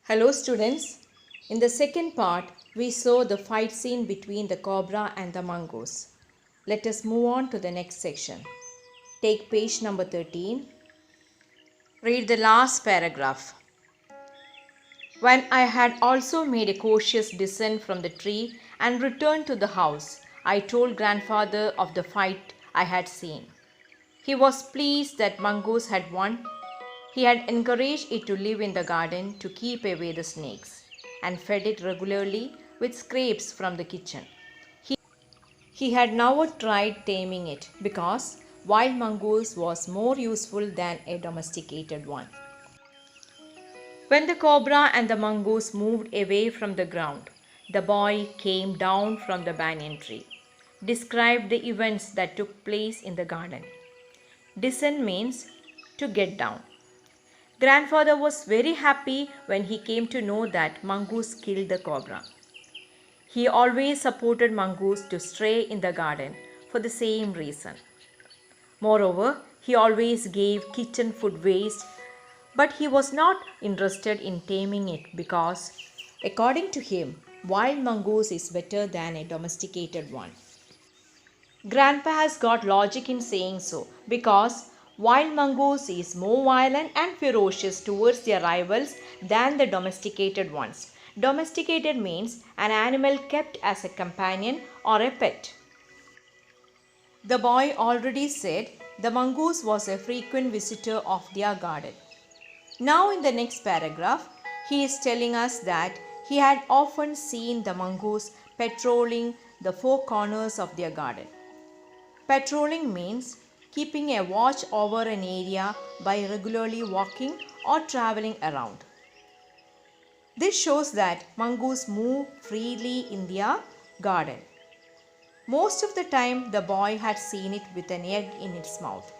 Hello students. In the second part, we saw the fight scene between the cobra and the mongoose. Let us move on to the next section. Take page number 13. Read the last paragraph. When I had also made a cautious descent from the tree and returned to the house, I told grandfather of the fight I had seen. He was pleased that mongoose had won. He had encouraged it to live in the garden to keep away the snakes and fed it regularly with scraps from the kitchen. He had never tried taming it because wild mongoose was more useful than a domesticated one. When the cobra and the mongoose moved away from the ground, the boy came down from the banyan tree, described the events that took place in the garden. Descent means to get down. Grandfather was very happy when he came to know that mongoose killed the cobra. He always supported mongoose to stray in the garden for the same reason. Moreover, he always gave kitchen food waste, but he was not interested in taming it because, according to him, wild mongoose is better than a domesticated one. Grandpa has got logic in saying so because wild mongoose is more violent and ferocious towards their rivals than the domesticated ones. Domesticated means an animal kept as a companion or a pet. The boy already said the mongoose was a frequent visitor of their garden. Now, in the next paragraph, he is telling us that he had often seen the mongoose patrolling the four corners of their garden. Patrolling means keeping a watch over an area by regularly walking or traveling around. This shows that mongoose move freely in their garden. Most of the time, the boy had seen it with an egg in its mouth.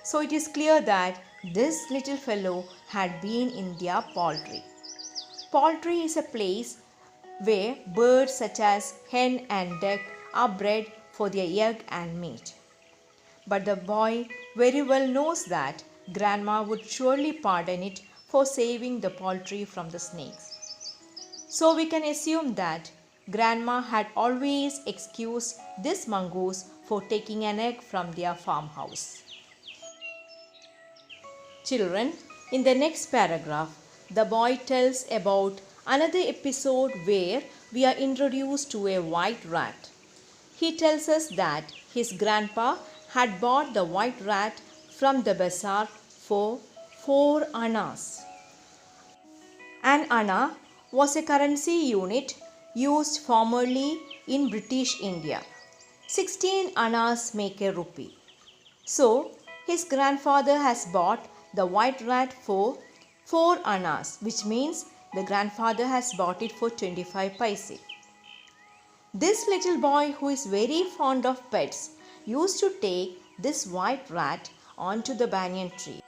So it is clear that this little fellow had been in their poultry. Poultry is a place where birds such as hen and duck are bred for their egg and meat. But the boy very well knows that grandma would surely pardon it for saving the poultry from the snakes. So we can assume that grandma had always excused this mongoose for taking an egg from their farmhouse. Children, in the next paragraph, the boy tells about another episode where we are introduced to a white rat. He tells us that his grandpa had bought the white rat from the bazaar for 4 annas. An anna was a currency unit used formerly in British India. 16 annas make a rupee. So, his grandfather has bought the white rat for 4 annas, which means the grandfather has bought it for 25 paise. This little boy, who is very fond of pets, used to take this white rat onto the banyan tree.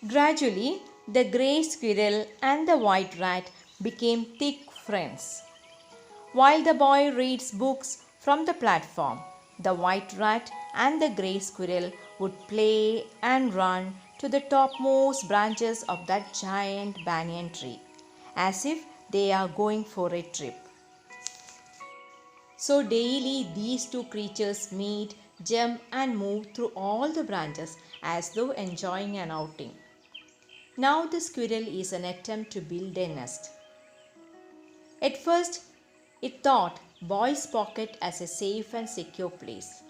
Gradually, the grey squirrel and the white rat became thick friends. While the boy reads books from the platform, the white rat and the grey squirrel would play and run to the topmost branches of that giant banyan tree, as if they are going for a trip. So daily these two creatures meet, jump and move through all the branches as though enjoying an outing. Now the squirrel is an attempt to build a nest. At first, it thought boy's pocket as a safe and secure place.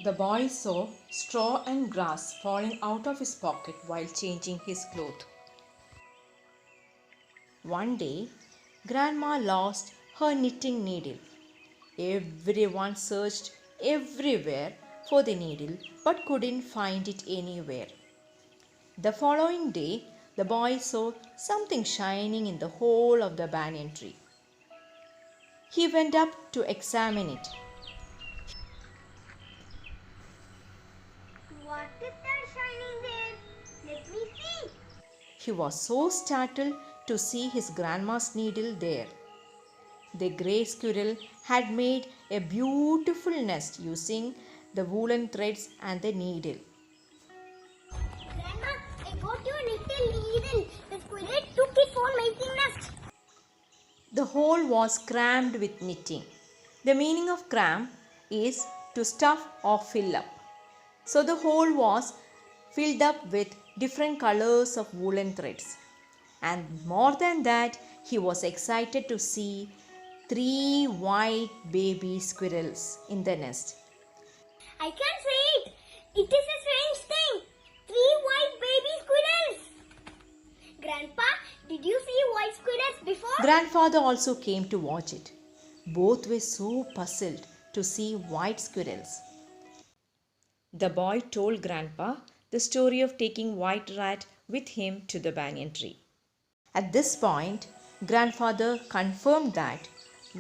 The boy saw straw and grass falling out of his pocket while changing his clothes. One day, Grandma lost her knitting needle. Everyone searched everywhere for the needle but couldn't find it anywhere. The following day, the boy saw something shining in the hole of the banyan tree. He went up to examine it. What is that shining there? Let me see. He was so startled to see his grandma's needle there. The grey squirrel had made a beautiful nest using the woolen threads and the needle. Grandma, I got your little needle. The squirrel took it for my hole was crammed with knitting. The meaning of cram is to stuff or fill up. So the hole was filled up with different colors of woolen threads. And more than that, he was excited to see 3 white baby squirrels in the nest. I can't say it. It is a strange thing. 3 white baby squirrels. Grandpa, did you see white squirrels before? Grandfather also came to watch it. Both were so puzzled to see white squirrels. The boy told Grandpa the story of taking White Rat with him to the banyan tree. At this point, Grandfather confirmed that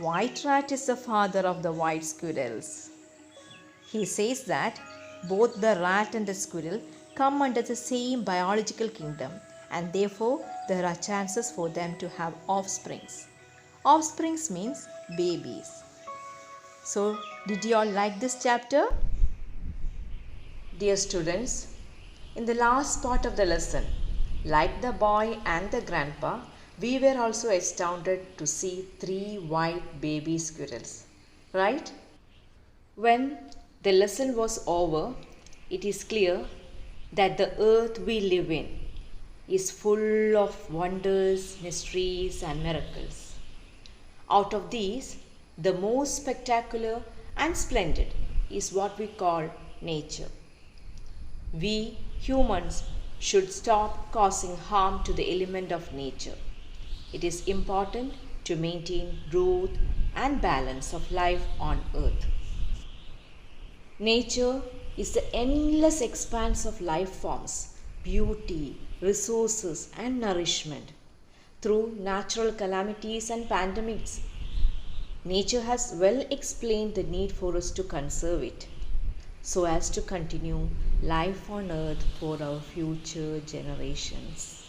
White Rat is the father of the white squirrels. He says that both the rat and the squirrel come under the same biological kingdom, and therefore there are chances for them to have offsprings. Offsprings means babies. So, did you all like this chapter? Dear students, in the last part of the lesson, like the boy and the grandpa, we were also astounded to see 3 white baby squirrels, right? When the lesson was over, it is clear that the earth we live in is full of wonders, mysteries, and miracles. Out of these, the most spectacular and splendid is what we call nature. We humans should stop causing harm to the element of nature. It is important to maintain growth and balance of life on earth. Nature is the endless expanse of life forms, beauty, resources, and nourishment. Through natural calamities and pandemics, nature has well explained the need for us to conserve it so as to continue life on earth for our future generations.